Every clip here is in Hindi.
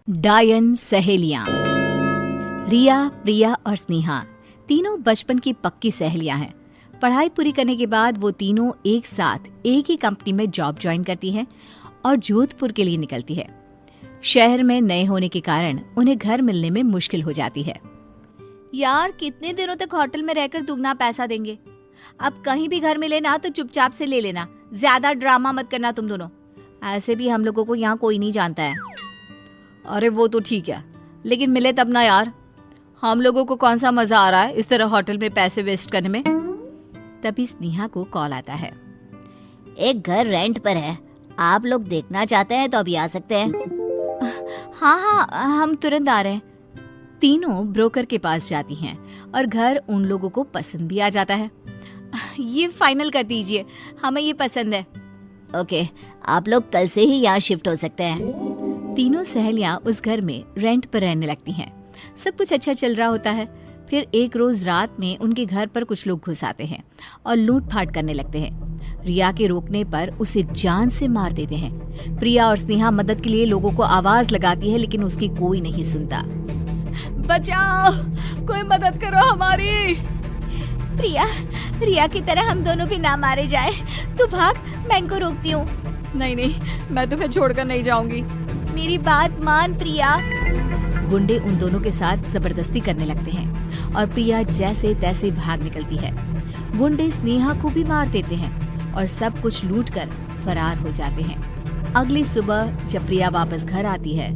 डायन सहेलियां। रिया, प्रिया और स्नेहा तीनों बचपन की पक्की सहेलियां हैं। पढ़ाई पूरी करने के बाद वो तीनों एक साथ एक ही कंपनी में जॉब ज्वाइन करती हैं और जोधपुर के लिए निकलती है। शहर में नए होने के कारण उन्हें घर मिलने में मुश्किल हो जाती है। यार, कितने दिनों तक होटल में रहकर दुगना पैसा देंगे? अब कहीं भी घर मिले ना तो चुपचाप से ले लेना, ज्यादा ड्रामा मत करना तुम दोनों। ऐसे भी हम लोगों को यहाँ कोई नहीं जानता है। अरे वो तो ठीक है, लेकिन मिले तब ना यार। हम लोगों को कौन सा मजा आ रहा है इस तरह होटल में पैसे वेस्ट करने में। तभी स्नेहा को कॉल आता है। एक घर रेंट पर है, आप लोग देखना चाहते हैं तो अभी आ सकते हैं। हाँ, हम तुरंत आ रहे हैं। तीनों ब्रोकर के पास जाती हैं और घर उन लोगों को पसंद भी आ जाता है। ये फाइनल कर दीजिए, हमें ये पसंद है। ओके, आप लोग कल से ही यहाँ शिफ्ट हो सकते हैं। तीनों सहेलियां उस घर में रेंट पर रहने लगती हैं। सब कुछ अच्छा चल रहा होता है। फिर एक रोज रात में उनके घर पर कुछ लोग घुस आते हैं और लूटपाट करने लगते हैं। रिया के रोकने पर उसे जान से मार देते हैं। प्रिया और स्नेहा मदद के लिए लोगों को आवाज लगाती है, लेकिन उसकी कोई नहीं सुनता। बचाओ, कोई मदद करो हमारी। रिया की तरह हम दोनों भी ना मारे जाए। तू भाग, मैं इनको रोकती हूँ। नहीं, मैं तुम्हें छोड़कर नहीं जाऊंगी। मेरी बात मान प्रिया। गुंडे उन दोनों के साथ जबरदस्ती करने लगते हैं और प्रिया जैसे तैसे भाग निकलती है। गुंडे स्नेहा को भी मार देते हैं और सब कुछ लूटकर फरार हो जाते हैं। अगली सुबह जब प्रिया वापस घर आती है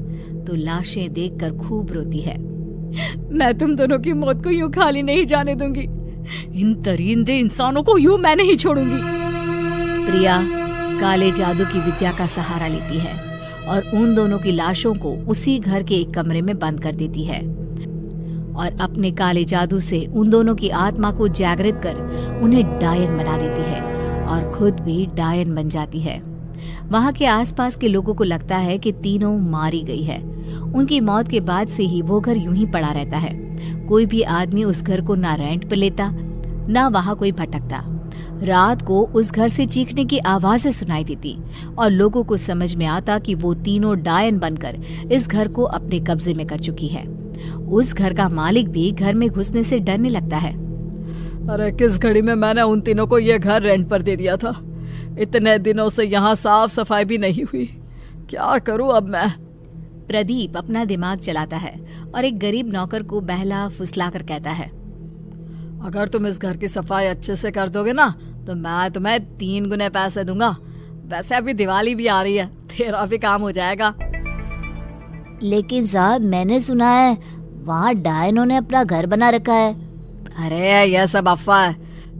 तो लाशें देखकर खूब रोती है। मैं तुम दोनों की मौत को यूं खाली नहीं जाने दूंगी। इन दरिंदे इंसानों को यूं मैं नहीं छोड़ूंगी। प्रिया काले जादू की विद्या का सहारा लेती है और उन दोनों की लाशों को उसी घर के एक कमरे में बंद कर देती है और अपने काले जादू से उन दोनों की आत्मा को जागृत कर उन्हें डायन बना देती है और खुद भी डायन बन जाती है। वहाँ के आसपास के लोगों को लगता है कि तीनों मारी गई है। उनकी मौत के बाद से ही वो घर यूं ही पड़ा रहता है। कोई भी आदमी उस घर को ना रेंट पर लेता, ना वहाँ कोई भटकता। रात को उस घर से चीखने की आवाजें सुनाई देती और लोगों को समझ में आता कि वो तीनों डायन बनकर इस घर को अपने कब्जे में कर चुकी है। उस घर का मालिक भी घर में घुसने से डरने लगता है। अरे किस घड़ी में मैंने उन तीनों को ये घर रेंट पर दे दिया था। इतने दिनों से यहाँ साफ सफाई भी नहीं हुई। क्या करूँ अब मैं? प्रदीप अपना दिमाग चलाता है और एक गरीब नौकर को बहला फुसला कर कहता है, अगर तुम इस घर की सफाई अच्छे से कर दोगे ना तो मैं तुम्हें 3 गुने पैसे दूंगा। वैसे अभी दिवाली भी आ रही है, तेरा भी काम हो जाएगा। लेकिन साहब, मैंने सुना है वहाँ डायनों ने अपना घर बना रखा है। अरे यह सब अफवाह है।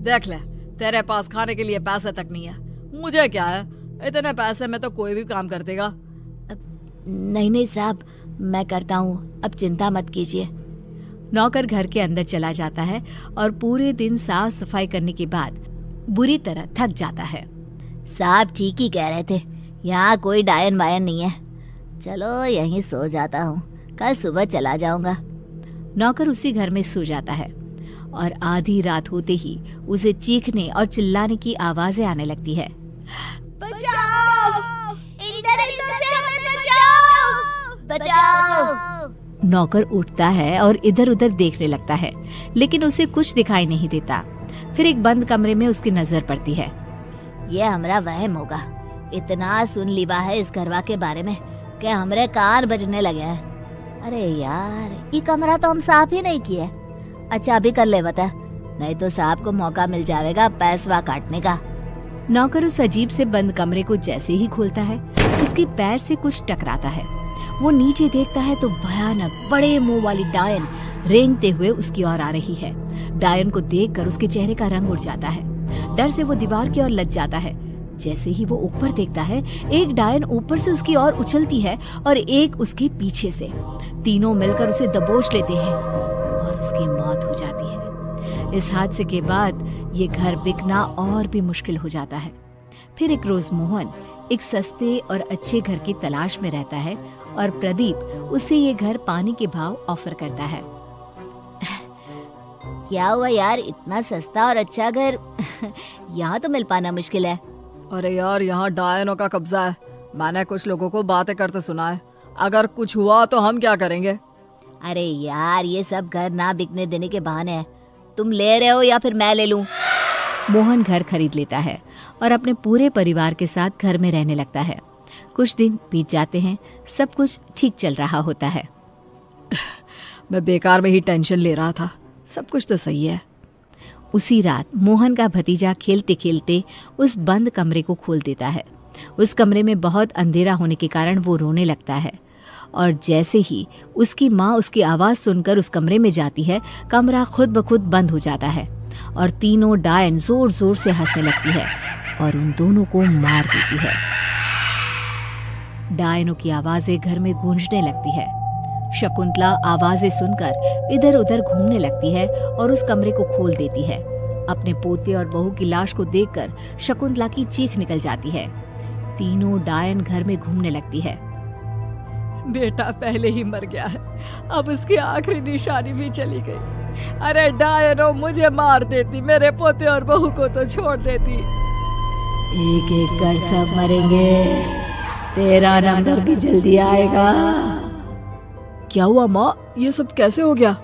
देख ले, तेरे पास खाने के लिए पैसे तक नहीं है। मुझे क्या है, इतने पैसे में तो कोई भी काम कर देगा। नहीं साहब, मैं करता हूँ, अब चिंता मत कीजिए। नौकर घर के अंदर चला जाता है और पूरे दिन साफ सफाई करने के बाद बुरी तरह थक जाता है। साहब ठीक ही कह रहे थे, यहाँ कोई डायन वायन नहीं है। चलो यहीं सो जाता हूँ, कल सुबह चला जाऊंगा। नौकर उसी घर में सो जाता है और आधी रात होते ही उसे चीखने और चिल्लाने की आवाजें आने लगती है। बचाओ! बचाओ! नौकर उठता है और इधर उधर देखने लगता है, लेकिन उसे कुछ दिखाई नहीं देता। फिर एक बंद कमरे में उसकी नजर पड़ती है। ये हमारा वहम होगा। इतना सुन लिबा है इस घरवा के बारे में कि हमरे कान बजने लगे हैं। अरे यार, ये कमरा तो हम साफ ही नहीं किए। अच्छा अभी कर ले बता, नहीं तो साहब को मौका मिल जाएगा पैसवा काटने का। नौकर उस अजीब से बंद कमरे को जैसे ही खोलता है, उसके पैर से कुछ टकराता है। वो नीचे देखता है तो भयानक बड़े मुंह वाली डायन रेंगते हुए उसकी ओर आ रही है। डायन को देखकर उसके चेहरे का रंग उड़ जाता है। डर से वो दीवार की ओर लग जाता है। जैसे ही वो ऊपर देखता है, एक डायन ऊपर से उसकी ओर उछलती है और एक उसके पीछे से। तीनों मिलकर उसे दबोच लेते हैं और उसकी मौत हो जाती है। इस हादसे के बाद ये घर बिकना और भी मुश्किल हो जाता है। फिर एक रोज मोहन एक सस्ते और अच्छे घर की तलाश में रहता है और प्रदीप उसे ये घर पानी के भाव ऑफर करता है। क्या हुआ यार, इतना सस्ता और अच्छा घर यहाँ तो मिल पाना मुश्किल है। अरे यार, यहाँ डायनों का कब्जा है। मैंने कुछ लोगों को बातें करते सुना है। अगर कुछ हुआ तो हम क्या करेंगे? अरे यार, ये सब घर ना बिकने देने के बहाने हैं। तुम ले रहे हो या फिर मैं ले लूं? मोहन घर खरीद लेता है और अपने पूरे परिवार के साथ घर में रहने लगता है। कुछ दिन बीत जाते हैं, सब कुछ ठीक चल रहा होता है। मैं बेकार में ही टेंशन ले रहा था, सब कुछ तो सही है। उसी रात मोहन का भतीजा खेलते खेलते उस बंद कमरे को खोल देता है। उस कमरे में बहुत अंधेरा होने के कारण वो रोने लगता है और जैसे ही उसकी माँ उसकी आवाज़ सुनकर उस कमरे में जाती है, कमरा खुद ब खुद बंद हो जाता है और तीनों डायन जोर जोर से हंसने लगती है और उन दोनों को मार देती है। डायनों की आवाज़ें घर में गूंजने लगती है। शकुंतला आवाज़ें सुनकर इधर उधर घूमने लगती है और उस कमरे को खोल देती है। अपने पोते और बहू की लाश को देखकर शकुंतला की चीख निकल जाती है। तीनों डायन घर में घूमने लगती है। बेटा पहले ही मर गया है, अब उसकी आखिरी निशानी भी चली गई। अरे डायनो, मुझे मार देती, मेरे पोते और बहू को तो छोड़ देती। एक एक कर सब मरेंगे, तेरा नंबर भी जल्दी आएगा। क्या हुआ माँ, ये सब कैसे हो गया?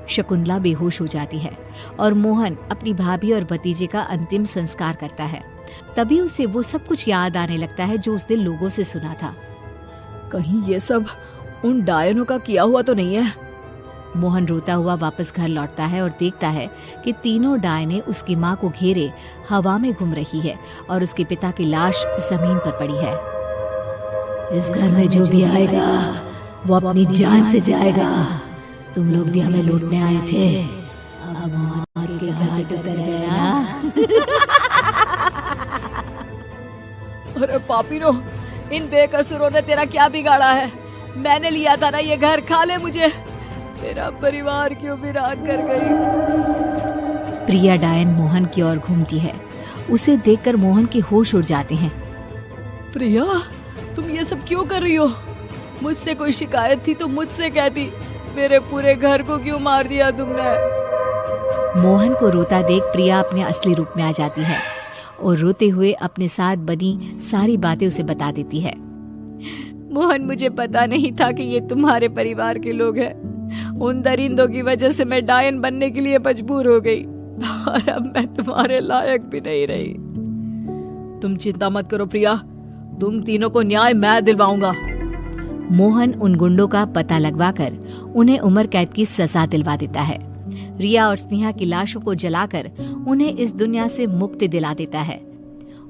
शकुंतला बेहोश हो जाती है और मोहन अपनी भाभी और भतीजे का अंतिम संस्कार करता है। तभी उसे वो सब कुछ याद आने लगता है जो उसने लोगों से सुना था। कहीं ये सब उन डायनों का किया हुआ तो नहीं है? मोहन रोता हुआ वापस घर लौटता है और देखता है कि तीनों डायनें उसकी माँ को घेरे हवा में घूम रही है और उसके पिता की लाश जमीन पर पड़ी है। इस घर में जो भी आएगा वो अपनी जान से जाएगा। तुम लोग भी हमें लूटने आए थे, अब मौत के घाट उतर गए ना। अरे पापीनो, इन बेकसूरों ने तेरा क्या बिगाड़ा है? मैंने लिया था ना ये घर, खा ले मुझे। तेरा परिवार क्यों वीरान कर गई? प्रिया डायन मोहन की ओर घूमती है। उसे देखकर मोहन के होश उड़ जाते हैं। प्रिया, तुम ये सब क्यों कर रही हो? मुझसे कोई शिकायत थी तो मुझसे कहती, मेरे पूरे घर को क्यों मार दिया तुमने? मोहन को रोता देख प्रिया अपने असली रूप में आ जाती है और रोते हुए अपने साथ बनी सारी बातें उसे बता देती है। मोहन, मुझे पता नहीं था कि ये तुम्हारे परिवार के लोग हैं। उन दरिंदों की वजह से मैं डायन बनने के लिए मजबूर हो गई और अब मैं तुम्हारे लायक भी नहीं रही। तुम चिंता मत करो प्रिया, तुम तीनों को न्याय मैं दिलवाऊंगा। मोहन उन गुंडों का पता लगवाकर उन्हें उम्र कैद की सजा दिलवा देता है। रिया और स्नेहा की लाशों को जलाकर उन्हें इस दुनिया से मुक्ति दिला देता है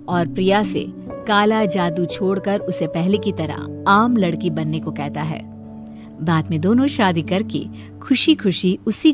और प्रिया से काला जादू छोड़कर उसे पहले की तरह आम लड़की बनने को कहता है। बाद में दोनों शादी करके खुशी खुशी उसी